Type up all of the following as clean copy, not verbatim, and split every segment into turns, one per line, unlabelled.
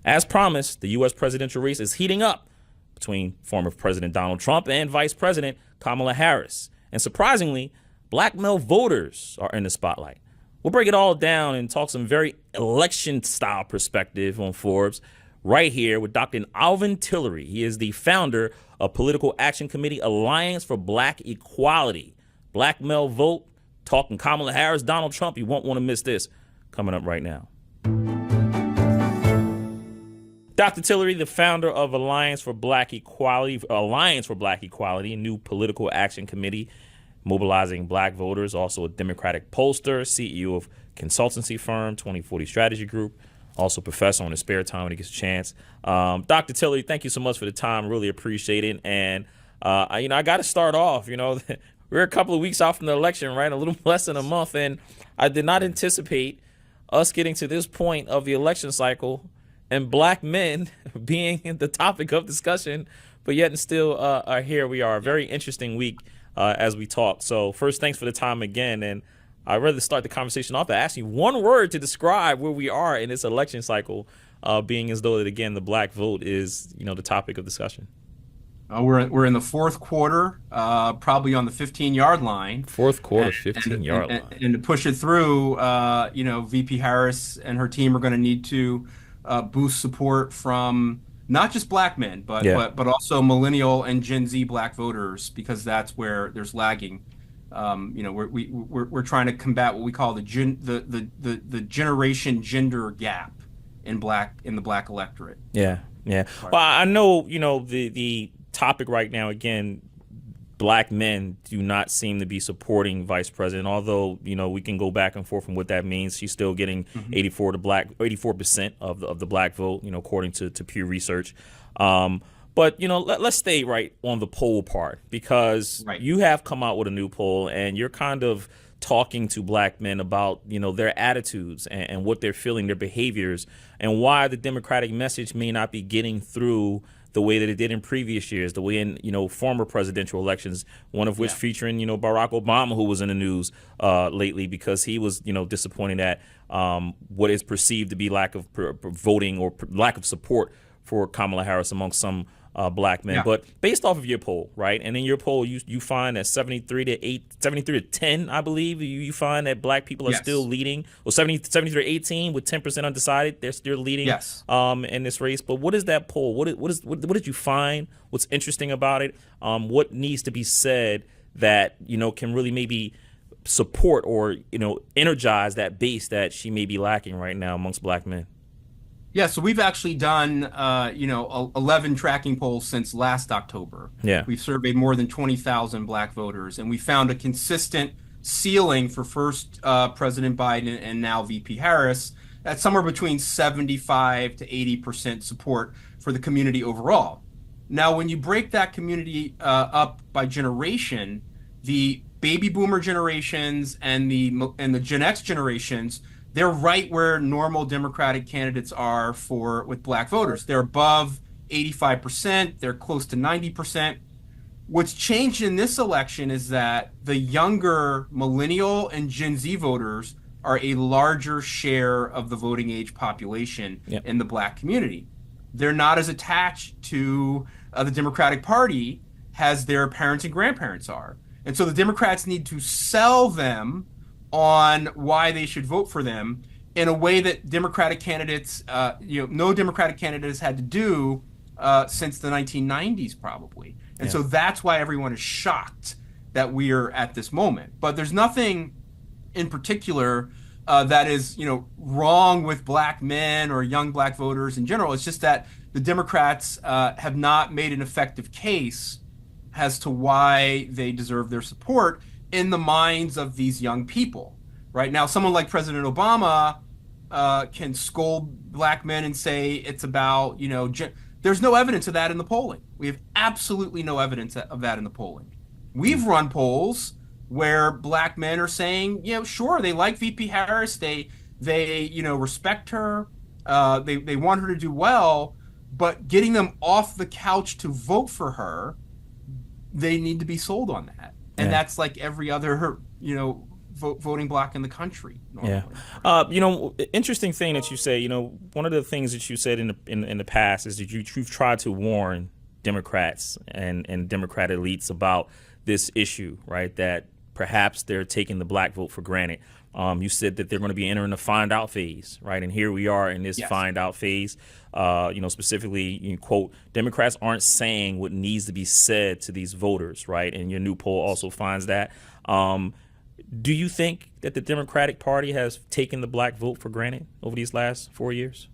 As promised, the U.S. presidential race is heating up between former President Donald Trump and Vice President Kamala Harris. And surprisingly, black male voters are in the spotlight. We'll break it all down and talk some very election-style perspective on Forbes right here with Dr. Alvin Tillery. He is the founder of Political Action Committee Alliance for Black Equality. Black male vote, talking Kamala Harris, Donald Trump. You won't want to miss this coming up right now. Dr. Tillery, the founder of Alliance for Black Equality, a new political action committee mobilizing black voters, also a Democratic pollster, CEO of consultancy firm 2040 Strategy Group, also professor on his spare time when he gets a chance. Dr. Tillery, thank you so much for the time. Really appreciate it. And, I got to start off, we're a couple of weeks out from the election, right? A little less than a month. And I did not anticipate us getting to this point of the election cycle and black men being the topic of discussion, but yet and still here we are. A very interesting week as we talk. So first, thanks for the time again. And I'd rather start the conversation off by asking one word to describe where we are in this election cycle, being as though that, again, the black vote is, the topic of discussion.
We're in the fourth quarter, probably on the 15-yard line.
Fourth quarter, 15-yard line.
And to push it through, VP Harris and her team are going to need to boost support from not just black men, but also millennial and Gen Z black voters, because that's where there's lagging. We're trying to combat what we call the generation gender gap in the black electorate.
Yeah. Well, I know the topic right now, again, black men do not seem to be supporting Vice President, although, we can go back and forth on what that means. She's still getting 84% of the black vote, according to Pew Research. But, let's stay right on the poll part, because you have come out with a new poll and you're kind of talking to black men about, their attitudes and what they're feeling, their behaviors, and why the Democratic message may not be getting through the way that it did in previous years, the way in, former presidential elections, one of which featuring, Barack Obama, who was in the news lately because he was, disappointing at what is perceived to be lack of voting or lack of support for Kamala Harris amongst some black men. But based off of your poll, right? And in your poll, you find that 73 to 10, I believe, you find that black people are still leading. Well, 73 to 18 with 10% undecided. They're still leading in this race. But what is that poll? What did you find? What's interesting about it? What needs to be said that, can really maybe support or, energize that base that she may be lacking right now amongst black men?
Yeah, so we've actually done, 11 tracking polls since last October.
Yeah.
We've surveyed more than 20,000 black voters, and we found a consistent ceiling for first President Biden and now VP Harris at somewhere between 75 to 80% support for the community overall. Now, when you break that community up by generation, the baby boomer generations and the Gen X generations, they're right where normal Democratic candidates are with black voters. They're above 85%. They're close to 90%. What's changed in this election is that the younger millennial and Gen Z voters are a larger share of the voting age population in the black community. They're not as attached to the Democratic Party as their parents and grandparents are. And so the Democrats need to sell them on why they should vote for them in a way that Democratic candidates, no Democratic candidate has had to do since the 1990s probably. And so that's why everyone is shocked that we are at this moment. But there's nothing in particular that is, wrong with black men or young black voters in general. It's just that the Democrats have not made an effective case as to why they deserve their support in the minds of these young people. Right now, someone like President Obama can scold black men and say it's about, there's no evidence of that in the polling. We have absolutely no evidence of that in the polling. We've run polls where black men are saying, sure, they like VP Harris, they respect her, they want her to do well, but getting them off the couch to vote for her, they need to be sold on that. And that's like every other, voting bloc in the country
Yeah.
normally.
Interesting thing that you say, one of the things that you said in the past is that you've tried to warn Democrats and Democrat elites about this issue, right? That perhaps they're taking the black vote for granted. You said that they're going to be entering the find out phase, right? And here we are in this find out phase. Specifically, you quote, Democrats aren't saying what needs to be said to these voters, right? And your new poll also finds that. Do you think that the Democratic Party has taken the black vote for granted over these last 4 years?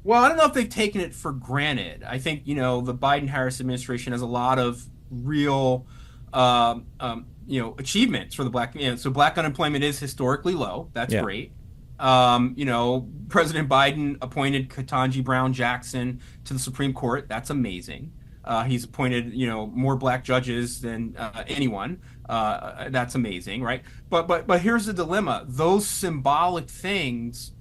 Well, I don't know if they've taken it for granted. I think, the Biden-Harris administration has a lot of real, achievements for the black. So black unemployment is historically low. That's great. President Biden appointed Ketanji Brown Jackson to the Supreme Court. That's amazing. He's appointed, more black judges than anyone. That's amazing, right? But here's the dilemma. Those symbolic things,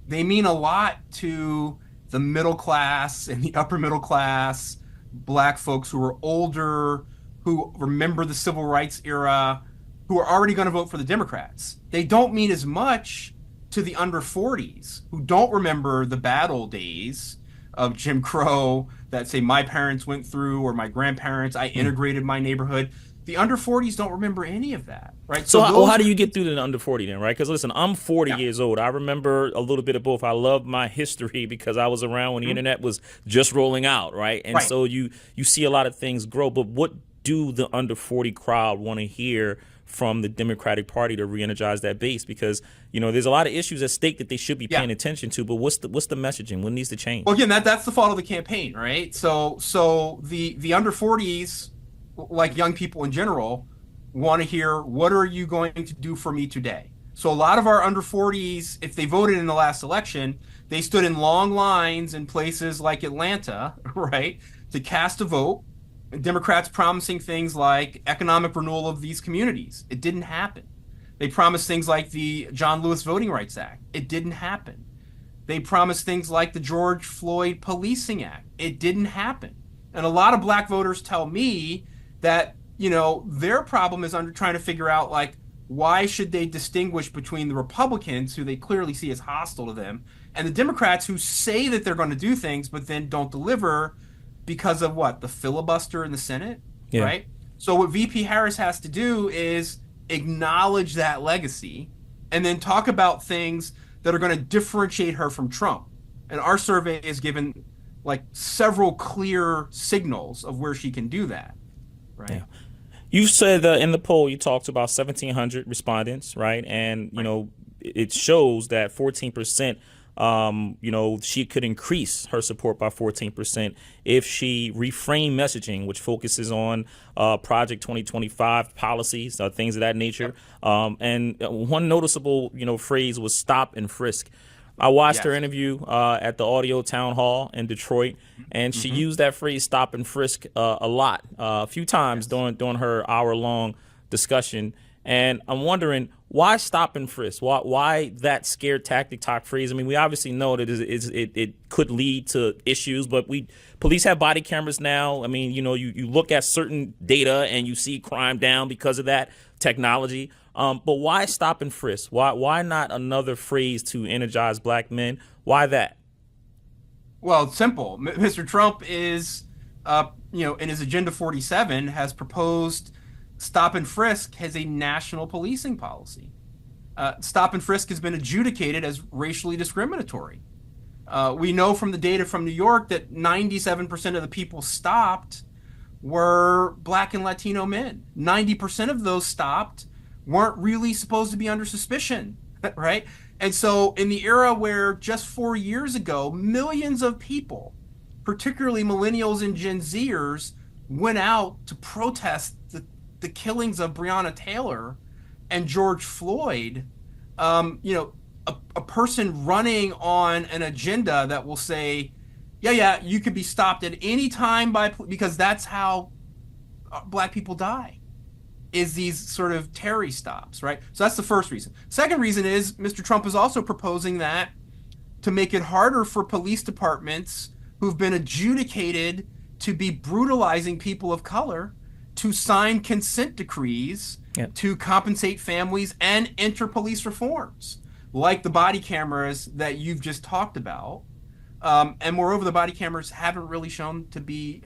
they mean a lot to the middle class and the upper middle class, black folks who are older, who remember the civil rights era, who are already going to vote for the Democrats. They don't mean as much to the under 40s who don't remember the bad old days of Jim Crow that, say, my parents went through, or my grandparents. I integrated my neighborhood. The under 40s don't remember any of that, right?
So how do you get through to the under 40 then, right? Because listen, I'm 40 years old. I remember a little bit of both. I love my history because I was around when the internet was just rolling out, right? And so you see a lot of things grow. But what do the under 40 crowd want to hear from the Democratic Party to re-energize that base? Because there's a lot of issues at stake that they should be paying attention to. But what's the messaging? What needs to change?
Well, again, that's the fault of the campaign, right? So the under 40s, like young people in general, want to hear, what are you going to do for me today? So a lot of our under 40s, if they voted in the last election, they stood in long lines in places like Atlanta, right, to cast a vote. Democrats promising things like economic renewal of these communities. It didn't happen. They promised things like the John Lewis Voting Rights Act. It didn't happen. They promised things like the George Floyd Policing Act. It didn't happen. And a lot of black voters tell me that, their problem is trying to figure out, like, why should they distinguish between the Republicans, who they clearly see as hostile to them, and the Democrats who say that they're going to do things but then don't deliver because of what? The filibuster in the Senate, right? So what VP Harris has to do is acknowledge that legacy and then talk about things that are going to differentiate her from Trump. And our survey has given several clear signals of where she can do that. Right.
Yeah. You said in the poll you talked about 1,700 respondents, right? And it shows that 14%. She could increase her support by 14% if she reframed messaging, which focuses on Project 2025 policies, things of that nature. And one noticeable, phrase was "stop and frisk." I watched her interview at the Audio Town Hall in Detroit, and she used that phrase "stop and frisk" a lot, a few times during her hour-long discussion. And I'm wondering, why stop and frisk? Why that scare tactic type phrase? I mean, we obviously know that it could lead to issues, but police have body cameras now. I mean, you look at certain data and you see crime down because of that technology. But why stop and frisk? Why not another phrase to energize black men? Why that?
Well, it's simple. Mr. Trump is, in his Agenda 47, has proposed stop and frisk as a national policing policy. Stop and frisk has been adjudicated as racially discriminatory. We know from the data from New York that 97% of the people stopped were black and Latino men. 90% of those stopped weren't really supposed to be under suspicion, right? And so in the era where just 4 years ago, millions of people, particularly millennials and Gen Zers, went out to protest the killings of Breonna Taylor and George Floyd, a person running on an agenda that will say, you could be stopped at any time because that's how black people die, is these sort of Terry stops, right? So that's the first reason. Second reason is Mr. Trump is also proposing that to make it harder for police departments who've been adjudicated to be brutalizing people of color, to sign consent decrees to compensate families and enter police reforms, like the body cameras that you've just talked about. And moreover, the body cameras haven't really shown to be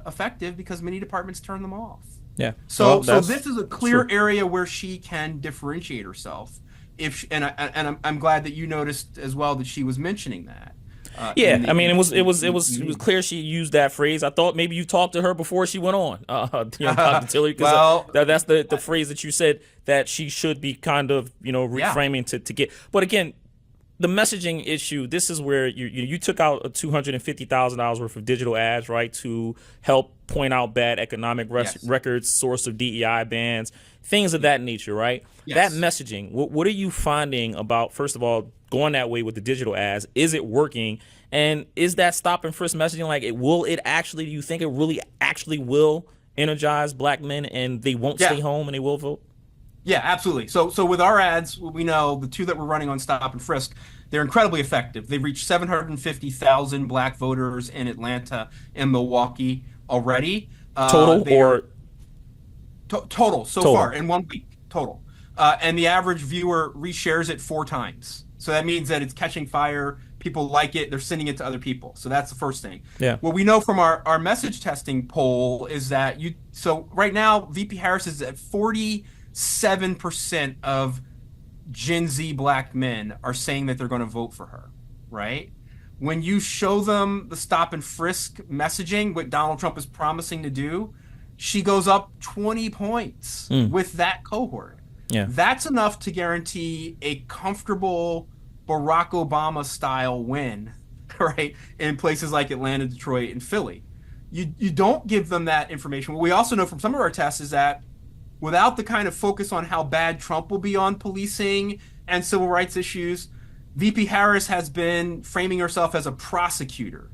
effective because many departments turn them off.
Yeah.
So this is a clear area where she can differentiate herself. I'm glad that you noticed as well that she was mentioning that.
I mean, it was clear she used that phrase. I thought maybe you talked to her before she went on, Dr. Tillery, because that's the phrase that you said that she should be kind of, reframing to get. But again, the messaging issue, this is where you took out $250,000 worth of digital ads, right, to help point out bad economic records, source of DEI bans, things of that nature, right? Yes. That messaging, what are you finding about, first of all, going that way with the digital ads? Is it working? And is that stop and frisk messaging, like, do you think it really actually will energize black men and they won't stay home and they will vote?
Yeah, absolutely. So with our ads, we know the two that we're running on Stop and Frisk, they're incredibly effective. They've reached 750,000 black voters in Atlanta and Milwaukee already.
Total
far in 1 week, total. And the average viewer reshares it 4 times. So that means that it's catching fire. People like it. They're sending it to other people. So that's the first thing.
Yeah.
What we know from our message testing poll is that so right now, VP Harris is at 47% of Gen Z black men are saying that they're going to vote for her, right? When you show them the stop and frisk messaging, what Donald Trump is promising to do, she goes up 20 points with that cohort.
Yeah.
That's enough to guarantee a comfortable Barack Obama style win, right? In places like Atlanta, Detroit, and Philly. You don't give them that information. What we also know from some of our tests is that without the kind of focus on how bad Trump will be on policing and civil rights issues, VP Harris has been framing herself as a prosecutor.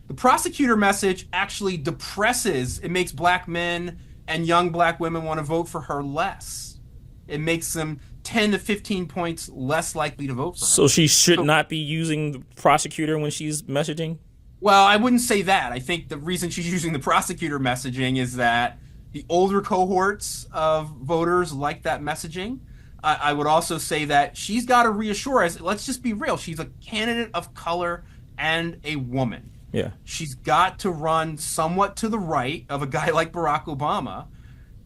The prosecutor message actually depresses, it makes black men and young black women want to vote for her less. It makes them 10 to 15 points less likely to vote for her.
So she should not be using the prosecutor when she's messaging?
Well, I wouldn't say that. I think the reason she's using the prosecutor messaging is that the older cohorts of voters like that messaging. I would also say that she's got to reassure us. Let's just be real. She's a candidate of color and a woman.
Yeah.
She's got to run somewhat to the right of a guy like Barack Obama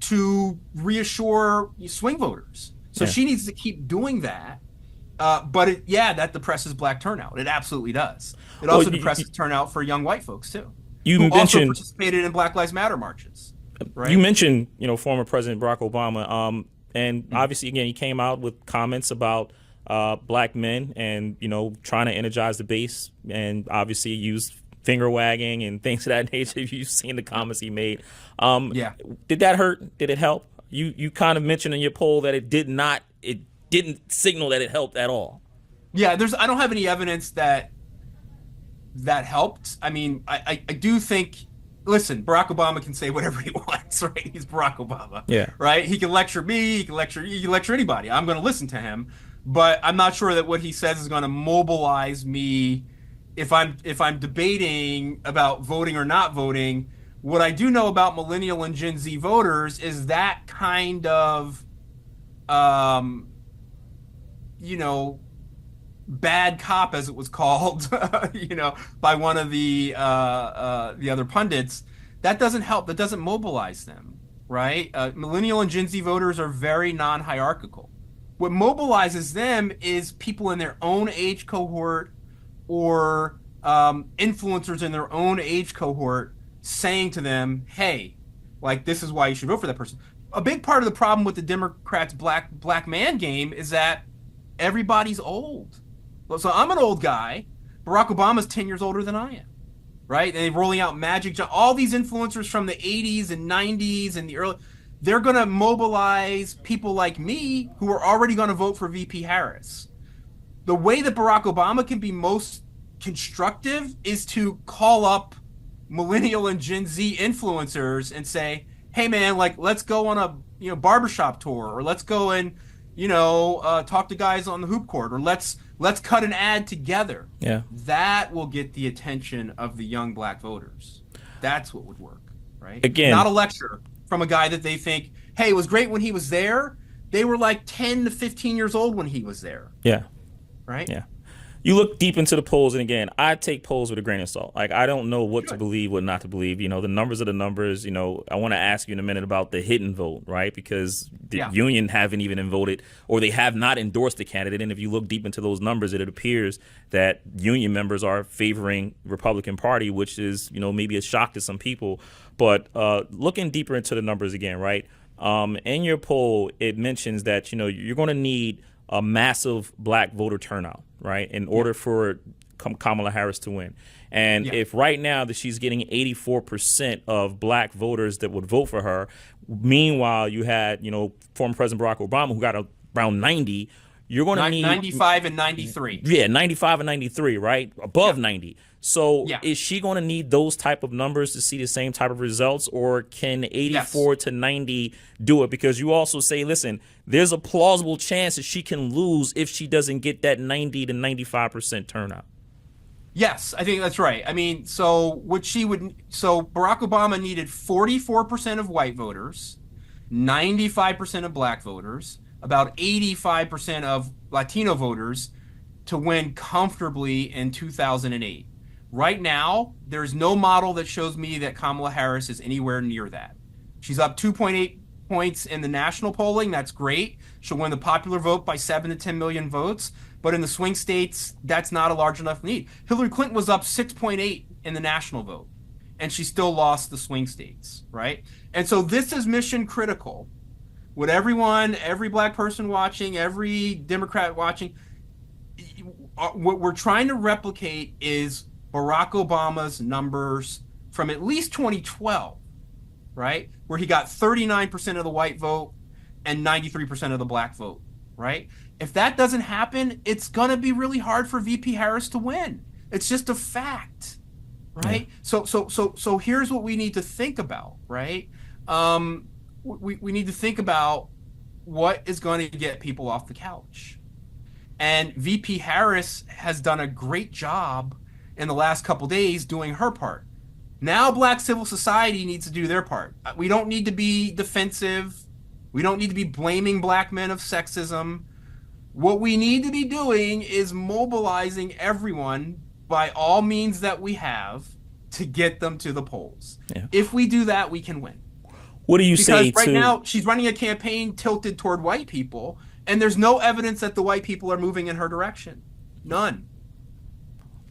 to reassure swing voters. So she needs to keep doing that. But that depresses black turnout. It absolutely does. It also depresses turnout for young white folks too. Who also participated in Black Lives Matter marches. Right?
You mentioned, former President Barack Obama, and obviously, again, he came out with comments about black men and, trying to energize the base, and obviously used finger wagging and things of that nature. You've seen the comments he made. Did that hurt? Did it help? You kind of mentioned in your poll that it didn't signal that it helped at all.
Yeah, I don't have any evidence that helped. I mean, I do think. Listen, Barack Obama can say whatever he wants, right? He's Barack Obama, right? He can lecture me, he can lecture anybody. I'm going to listen to him, but I'm not sure that what he says is going to mobilize me if I'm debating about voting or not voting. What I do know about millennial and Gen Z voters is that kind of, bad cop, as it was called, by one of the other pundits, that doesn't help. That doesn't mobilize them, right? Millennial and Gen Z voters are very non-hierarchical. What mobilizes them is people in their own age cohort or influencers in their own age cohort saying to them, hey, like, this is why you should vote for that person. A big part of the problem with the Democrats' black man game is that everybody's old. So I'm an old guy. Barack Obama's 10 years older than I am, right? And they're rolling out Magic Johnson. All these influencers from the 80s and 90s and the early, they're going to mobilize people like me who are already going to vote for VP Harris. The way that Barack Obama can be most constructive is to call up millennial and Gen Z influencers and say, hey man, like, let's go on a barbershop tour, or let's go and talk to guys on the hoop court, or let's cut an ad together.
Yeah.
That will get the attention of the young black voters. That's what would work, right?
Again,
not a lecture from a guy that they think, hey, it was great when he was there. They were like 10 to 15 years old when he was there.
Yeah.
Right?
Yeah. You look deep into the polls, and again, I take polls with a grain of salt. Like, I don't know what to believe, what not to believe. You know, the numbers are the numbers. You know, I want to ask you in a minute about the hidden vote, right? Because the union haven't even voted, or they have not endorsed the candidate. And if you look deep into those numbers, it appears that union members are favoring Republican Party, which is, you know, maybe a shock to some people. But looking deeper into the numbers again, right? In your poll, it mentions that, you know, you're going to need a massive black voter turnout, right, in order for Kamala Harris to win. And if right now that she's getting 84% of black voters that would vote for her, meanwhile you had, you know, former President Barack Obama who got around 90, you're going to need
95 and 93.
Yeah, 95 and 93, right? Above 90. So is she going to need those type of numbers to see the same type of results, or can 84 to 90 do it? Because you also say, listen, there's a plausible chance that she can lose if she doesn't get that 90 to 95% turnout.
Yes, I think that's right. I mean, so Barack Obama needed 44% of white voters, 95% of black voters, about 85% of Latino voters to win comfortably in 2008. Right now, there's no model that shows me that Kamala Harris is anywhere near that. She's up 2.8 points in the national polling. That's great. She'll win the popular vote by 7 to 10 million votes. But in the swing states, that's not a large enough lead. Hillary Clinton was up 6.8 in the national vote, and she still lost the swing states, right? And so this is mission critical. What every black person watching, every Democrat watching, what we're trying to replicate is Barack Obama's numbers from at least 2012, right? Where he got 39% of the white vote and 93% of the black vote, right? If that doesn't happen, it's going to be really hard for VP Harris to win. It's just a fact, right? Yeah. So here's what we need to think about, right? We need to think about what is going to get people off the couch. And VP Harris has done a great job in the last couple days doing her part. Now black civil society needs to do their part. We don't need to be defensive. We don't need to be blaming black men of sexism. What we need to be doing is mobilizing everyone by all means that we have to get them to the polls. Yeah. If we do that, we can win.
What do you say to...
Because right now, she's running a campaign tilted toward white people, and there's no evidence that the white people are moving in her direction. None.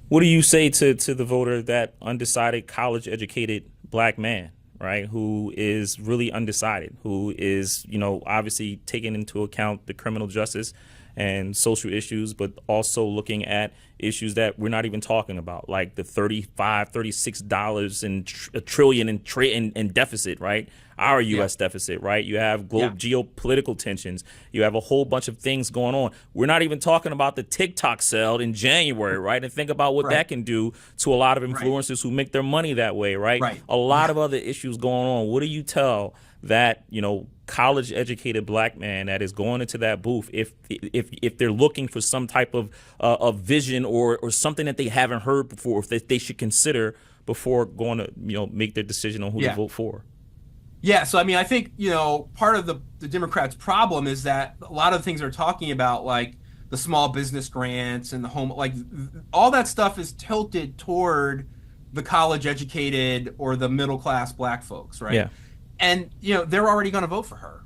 What do you say to the voter, that undecided, college-educated black man, right, who is really undecided, who is, you know, obviously taking into account the criminal justice and social issues, but also looking at issues that we're not even talking about, like the $36 in a trillion in deficit, right? Our U.S. deficit, right? You have global geopolitical tensions. You have a whole bunch of things going on. We're not even talking about the TikTok sale in January, right? And think about what that can do to a lot of influencers who make their money that way, right? A lot of other issues going on. What do you tell that, you know, college educated black man that is going into that booth if they're looking for some type of vision or something that they haven't heard before, if they should consider before going to, you know, make their decision on who to vote for?
Yeah, so I mean, I think, you know, part of the Democrats' problem is that a lot of the things they're talking about, like the small business grants and the home, like all that stuff is tilted toward the college educated or the middle class black folks, right? Yeah. And, you know, they're already going to vote for her,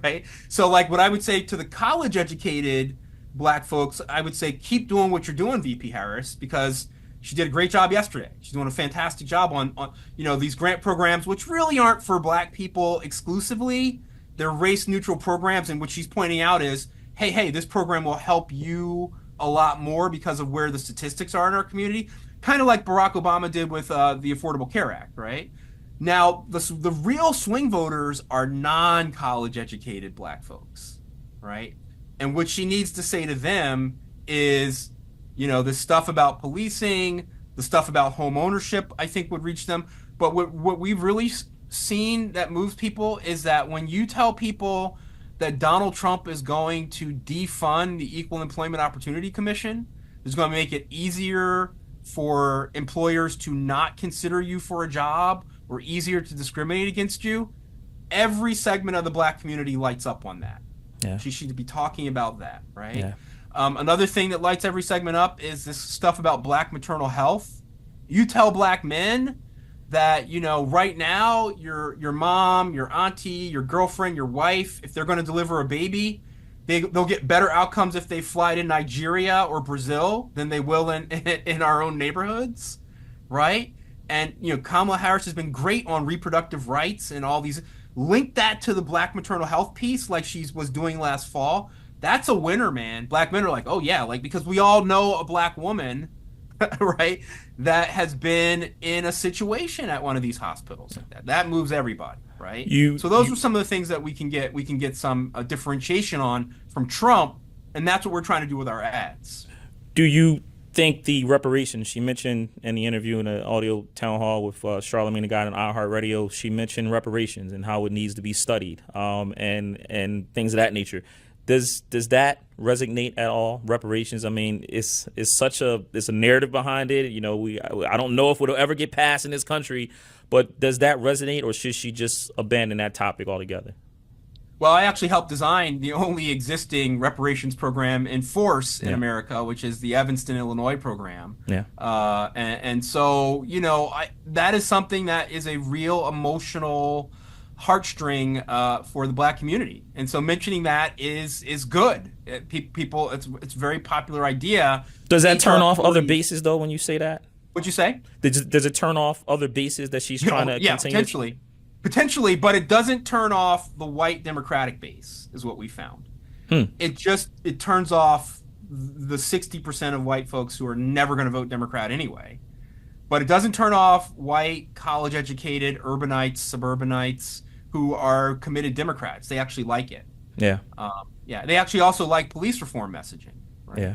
right? So, like, what I would say to the college-educated black folks, I would say keep doing what you're doing, VP Harris, because she did a great job yesterday. She's doing a fantastic job on you know, these grant programs, which really aren't for black people exclusively. They're race-neutral programs, and what she's pointing out is, hey, this program will help you a lot more because of where the statistics are in our community, kind of like Barack Obama did with the Affordable Care Act, right? Now, the real swing voters are non-college educated black folks, right? And what she needs to say to them is, you know, the stuff about policing, the stuff about home ownership, I think would reach them. But what we've really seen that moves people is that when you tell people that Donald Trump is going to defund the Equal Employment Opportunity Commission, is going to make it easier for employers to not consider you for a job, or easier to discriminate against you, every segment of the black community lights up on that.
Yeah.
She should be talking about that, right?
Yeah.
Another thing that lights every segment up is this stuff about black maternal health. You tell black men that, you know, right now your mom, your auntie, your girlfriend, your wife, if they're going to deliver a baby, they'll get better outcomes if they fly to Nigeria or Brazil than they will in our own neighborhoods, right? And, you know, Kamala Harris has been great on reproductive rights and all these. Link that to the black maternal health piece like she was doing last fall. That's a winner, man. Black men are like, oh yeah, like, because we all know a black woman, right, that has been in a situation at one of these hospitals like that. That moves everybody, right? So those are some of the things that we can get some differentiation on from Trump, and that's what we're trying to do with our ads.
Do you think the reparations she mentioned in the interview in the audio town hall with Charlamagne the Guy on iHeartRadio, she mentioned reparations and how it needs to be studied, and things of that nature. Does that resonate at all? Reparations. I mean, it's a narrative behind it. You know, I don't know if it'll ever get passed in this country, but does that resonate, or should she just abandon that topic altogether?
Well, I actually helped design the only existing reparations program in force in America, which is the Evanston, Illinois program.
Yeah.
And so, you know, that is something that is a real emotional heartstring for the black community. And so mentioning that is good. People, it's a very popular idea.
Does that turn off other bases, though, when you say that?
What'd you say?
Does it turn off other bases that she's trying to continue?
Potentially, but it doesn't turn off the white Democratic base, is what we found. It turns off the 60% of white folks who are never going to vote Democrat anyway. But it doesn't turn off white, college-educated, urbanites, suburbanites who are committed Democrats. They actually like it.
Yeah.
They actually also like police reform messaging. Right?
Yeah.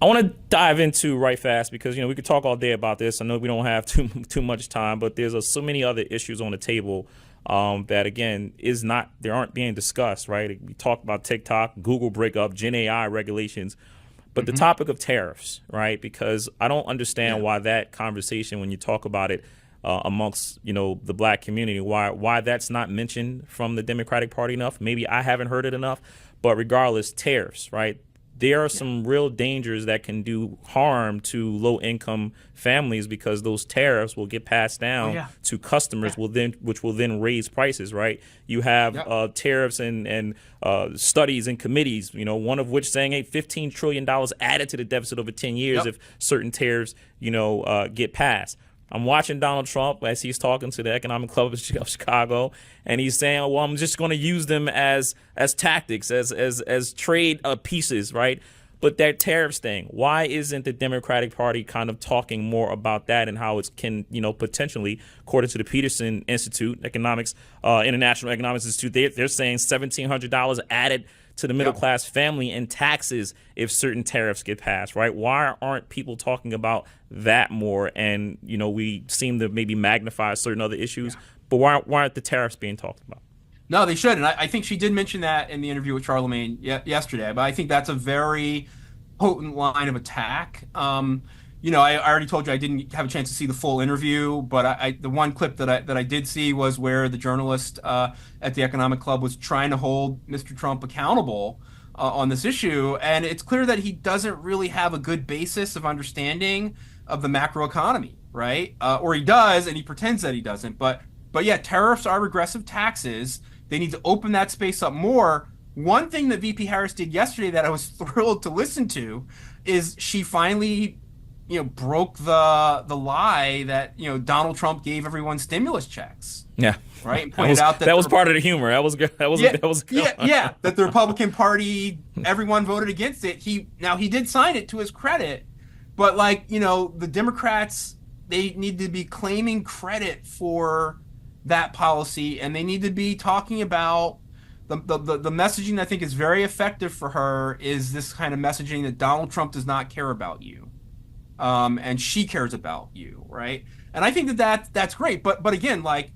I want to dive into right fast because, you know, we could talk all day about this. I know we don't have too much time, but there's so many other issues on the table that, again, they aren't being discussed, right? We talked about TikTok, Google breakup, Gen AI regulations, but the topic of tariffs, right? Because I don't understand why that conversation, when you talk about it amongst, you know, the black community, why that's not mentioned from the Democratic Party enough. Maybe I haven't heard it enough, but regardless, tariffs, right? There are some real dangers that can do harm to low-income families because those tariffs will get passed down to customers, which will then raise prices. Right? You have tariffs and studies and committees. You know, one of which saying, "Hey, $15 trillion added to the deficit over 10 years if certain tariffs, you know, get passed." I'm watching Donald Trump as he's talking to the Economic Club of Chicago, and he's saying, "Well, I'm just going to use them as tactics, as trade pieces, right?" But that tariffs thing, why isn't the Democratic Party kind of talking more about that and how it can, you know, potentially, according to the Peterson Institute, International Economics Institute, they're saying $1,700 added to the middle class family in taxes if certain tariffs get passed, right? Why aren't people talking about that more? And, you know, we seem to maybe magnify certain other issues, but why aren't the tariffs being talked about?
No, they should. And I think she did mention that in the interview with Charlamagne yesterday, but I think that's a very potent line of attack. You know, I already told you I didn't have a chance to see the full interview, but the one clip that I did see was where the journalist at the Economic Club was trying to hold Mr. Trump accountable on this issue, and it's clear that he doesn't really have a good basis of understanding of the macroeconomy, right? Or he does, and he pretends that he doesn't. But yeah, tariffs are regressive taxes. They need to open that space up more. One thing that VP Harris did yesterday that I was thrilled to listen to is she finally, you know, broke the lie that, you know, Donald Trump gave everyone stimulus checks.
Yeah.
Right. And pointed out
that was part of the humor. That was good. That was
that the Republican Party, everyone voted against it. He did sign it to his credit, but, like, you know, the Democrats, they need to be claiming credit for that policy, and they need to be talking about the messaging. I think is very effective for her is this kind of messaging that Donald Trump does not care about you. And she cares about you, right? And I think that's great. But again, like,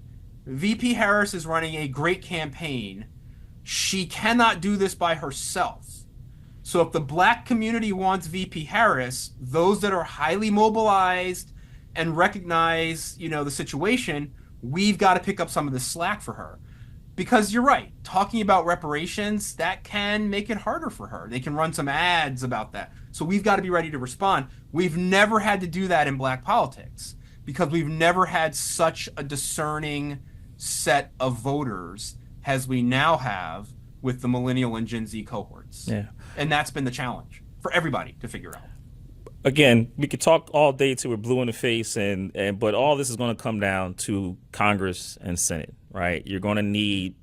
VP Harris is running a great campaign. She cannot do this by herself. So if the black community wants VP Harris, those that are highly mobilized and recognize, you know, the situation, we've got to pick up some of the slack for her. because you're right. Talking about reparations, that can make it harder for her. They can run some ads about that. So we've got to be ready to respond. We've never had to do that in black politics because we've never had such a discerning set of voters as we now have with the millennial and Gen Z cohorts.
Yeah.
And that's been the challenge for everybody to figure out.
Again, we could talk all day till we're blue in the face, but all this is going to come down to Congress and Senate, right? You're going to need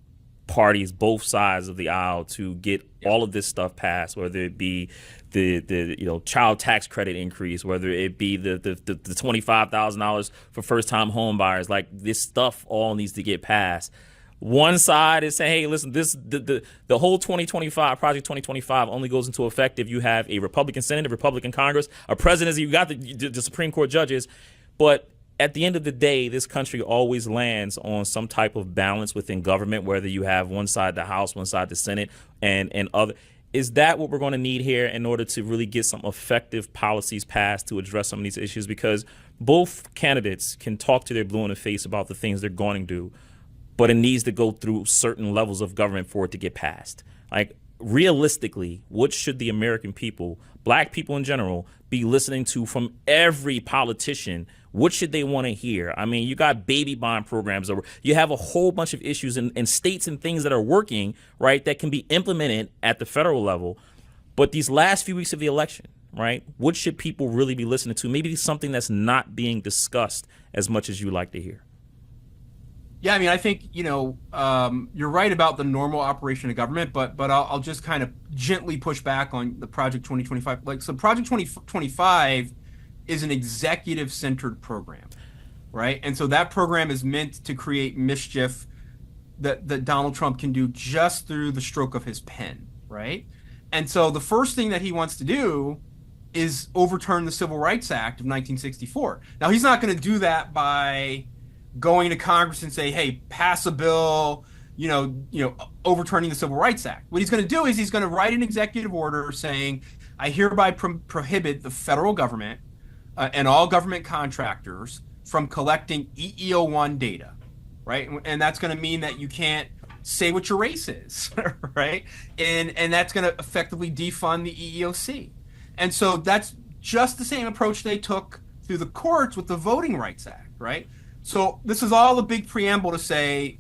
parties, both sides of the aisle, to get all of this stuff passed, whether it be the child tax credit increase, whether it be the $25,000 for first time home buyers. Like, this stuff all needs to get passed. One side is saying, hey, listen, the whole 2025, Project 2025 only goes into effect if you have a Republican Senate, a Republican Congress, a presidency, you got the Supreme Court judges. But at the end of the day, this country always lands on some type of balance within government, whether you have one side the House, one side the Senate, and other. Is that what we're going to need here in order to really get some effective policies passed to address some of these issues? Because both candidates can talk to their blue in the face about the things they're going to do, but it needs to go through certain levels of government for it to get passed. Like, realistically, what should the American people, black people in general, be listening to from every politician? What should they want to hear? I mean, you got baby bond programs. You have a whole bunch of issues in states and things that are working, right, that can be implemented at the federal level. But these last few weeks of the election, right, what should people really be listening to? Maybe something that's not being discussed as much as you like to hear.
Yeah, I mean, I think, you're right about the normal operation of government, but I'll just kind of gently push back on the Project 2025. So Project 2025 is an executive-centered program, right? And so that program is meant to create mischief that Donald Trump can do just through the stroke of his pen, right? And so the first thing that he wants to do is overturn the Civil Rights Act of 1964. Now, he's not going to do that by going to Congress and say, hey, pass a bill, overturning the Civil Rights Act. What he's going to do is he's going to write an executive order saying, I hereby prohibit the federal government and all government contractors from collecting EEO1 data, right? And that's going to mean that you can't say what your race is, right? And that's going to effectively defund the EEOC. And so that's just the same approach they took through the courts with the Voting Rights Act, right? So this is all a big preamble to say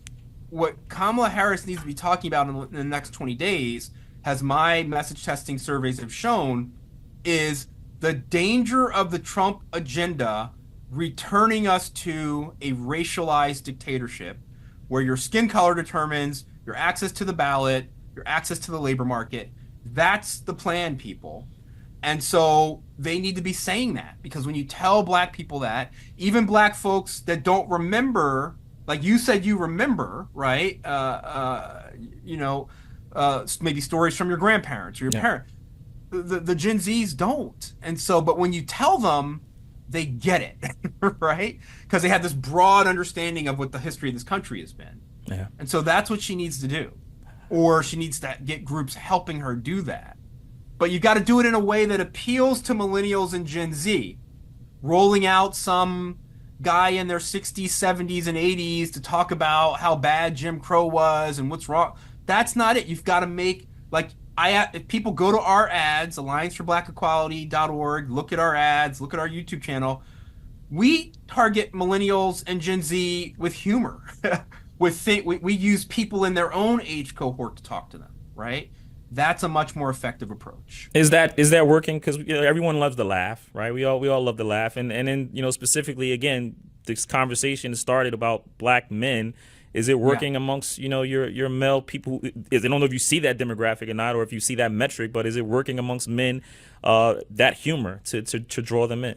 what Kamala Harris needs to be talking about in the next 20 days, as my message testing surveys have shown, is the danger of the Trump agenda returning us to a racialized dictatorship where your skin color determines your access to the ballot, your access to the labor market. That's the plan, people. And so they need to be saying that, because when you tell black people that, even black folks that don't remember, like you said, you remember, right? Maybe stories from your grandparents or your parents. The Gen Zs don't. And so, but when you tell them, they get it, right? Because they have this broad understanding of what the history of this country has been.
Yeah.
And so that's what she needs to do. Or she needs to get groups helping her do that. But you got to do it in a way that appeals to millennials and Gen Z. Rolling out some guy in their 60s, 70s, and 80s to talk about how bad Jim Crow was and what's wrong. That's not it. You've got to make, if people go to our ads, allianceforblackequality.org, look at our ads, look at our YouTube channel, we target millennials and Gen Z with humor. We use people in their own age cohort to talk to them, right? That's a much more effective approach.
Is that working? Because everyone loves to laugh, right? We all love to laugh, and then specifically again, this conversation started about black men. Is it working amongst your male people? I don't know if you see that demographic or not, or if you see that metric, but is it working amongst men? That humor to draw them in.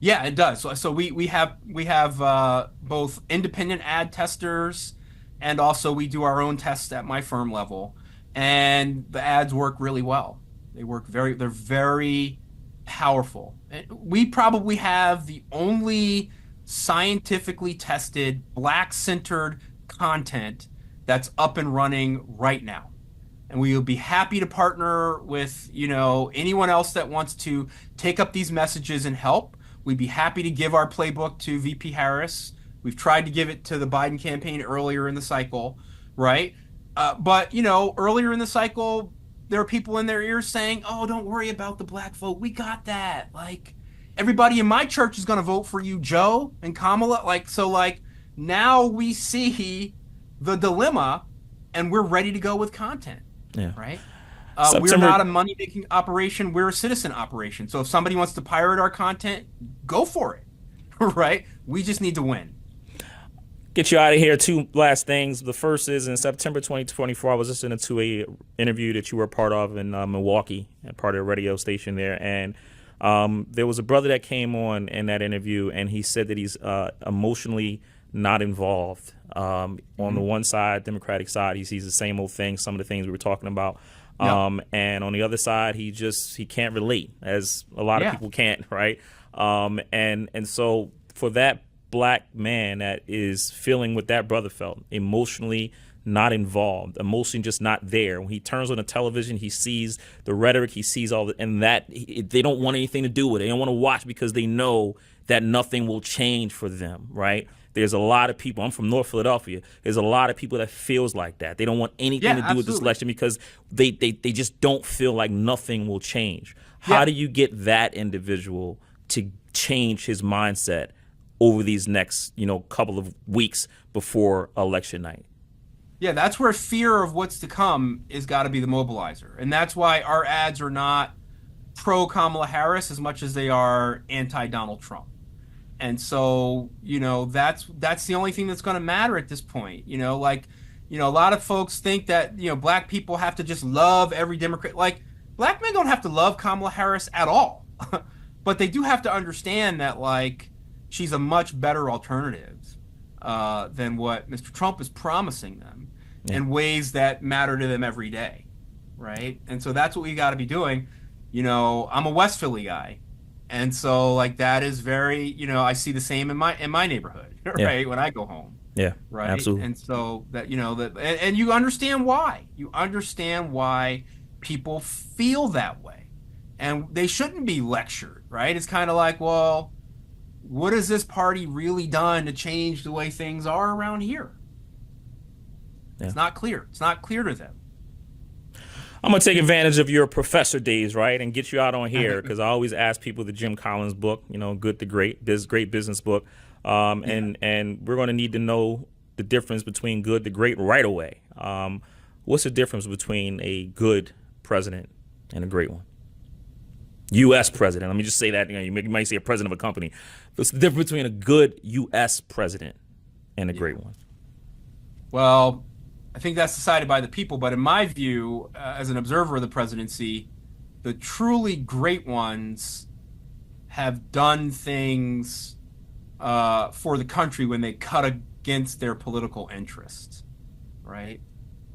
Yeah, it does. So we have both independent ad testers, and also we do our own tests at my firm level. And the ads work really well. They're very powerful. We probably have the only scientifically tested black-centered content that's up and running right now. And we will be happy to partner with, anyone else that wants to take up these messages and help. We'd be happy to give our playbook to VP Harris. We've tried to give it to the Biden campaign earlier in the cycle. right? But you know, earlier in the cycle, there were people in their ears saying, "Oh, don't worry about the black vote. We got that. Like, everybody in my church is going to vote for you, Joe and Kamala." Like, so, like, now we see the dilemma, and we're ready to go with content,
Yeah.
right? We're
September
not a money-making operation. We're a citizen operation. So if somebody wants to pirate our content, go for it, right? We just need to win.
Get you out of here. Two last things. The first is in September 2024, I was listening to a interview that you were a part of in Milwaukee, part of the radio station there, and there was a brother that came on in that interview, and he said that he's emotionally not involved. On the one side, Democratic side, he sees the same old thing, some of the things we were talking about. And on the other side, he can't relate, as a lot of people can't, right? And so for that black man that is feeling what that brother felt, emotionally not involved, emotionally just not there. When he turns on the television, he sees the rhetoric, he sees all and they don't want anything to do with it. They don't want to watch because they know that nothing will change for them, right? There's a lot of people. I'm from North Philadelphia. There's a lot of people that feels like that. They don't want anything to do with this election because they just don't feel like nothing will change. How do you get that individual to change his mindset over these next, couple of weeks before election night?
Yeah, that's where fear of what's to come is got to be the mobilizer. And that's why our ads are not pro Kamala Harris as much as they are anti Donald Trump. And so, that's the only thing that's going to matter at this point. A lot of folks think that, black people have to just love every Democrat. Like, black men don't have to love Kamala Harris at all. But they do have to understand that, like, she's a much better alternative than what Mr. Trump is promising them in ways that matter to them every day. Right. And so that's what we got to be doing. I'm a West Philly guy. And so, like, that is very, I see the same in my neighborhood, right? When I go home.
Yeah,
right.
Absolutely.
And so that, and you understand why. You understand why people feel that way. And they shouldn't be lectured, right? It's kind of like, well, what has this party really done to change the way things are around here? It's not clear. It's not clear to them.
I'm going to take advantage of your professor days, right, and get you out on here because I always ask people the Jim Collins book, Good to Great, this great business book. And we're going to need to know the difference between good to great right away. What's the difference between a good president and a great one? U.S. president. Let me just say that. You might say a president of a company. What's the difference between a good U.S. president and a great one?
Well, I think that's decided by the people. But in my view, as an observer of the presidency, the truly great ones have done things for the country when they cut against their political interests, right?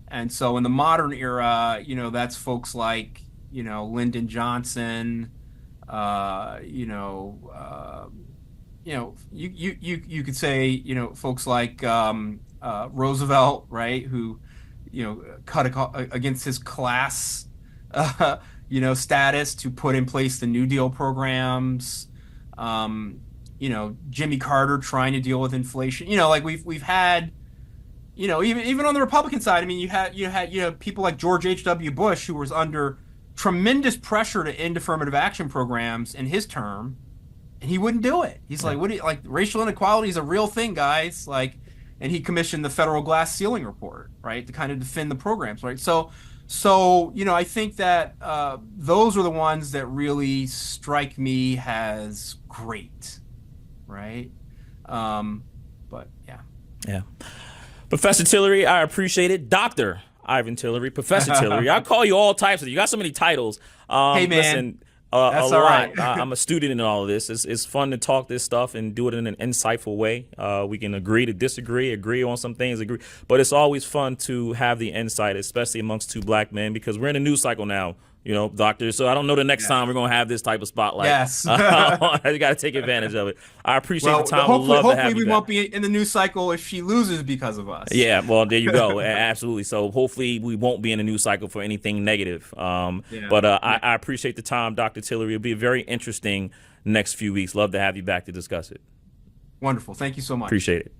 And so in the modern era, that's folks like, Lyndon Johnson, you could say, folks like Roosevelt, right, who, cut against his class, status to put in place the New Deal programs. Jimmy Carter trying to deal with inflation. Like we've had, even on the Republican side. I mean, you had people like George H.W. Bush, who was under tremendous pressure to end affirmative action programs in his term, and he wouldn't do it. He's like, racial inequality is a real thing, guys. Like, and he commissioned the federal glass ceiling report, right, to kind of defend the programs, right? So I think that those are the ones that really strike me as great, right? But yeah.
Professor Tillery, I appreciate it. Dr. Alvin Tillery, Professor Tillery. I call you all types of. You got so many titles.
Hey man,
listen,
that's
a
all
lot.
right.
I'm a student in all of this. It's fun to talk this stuff and do it in an insightful way. We can agree to disagree, agree on some things, but it's always fun to have the insight, especially amongst two black men, because we're in a news cycle now. Doctor. So I don't know the next time we're going to have this type of spotlight.
Yes.
You got to take advantage of it. I appreciate the time.
Hopefully we won't be in the news cycle if she loses because of us.
Yeah, well, there you go. Absolutely. So hopefully we won't be in a news cycle for anything negative. But I appreciate the time, Dr. Tillery. It'll be a very interesting next few weeks. Love to have you back to discuss it.
Wonderful. Thank you so much.
Appreciate it.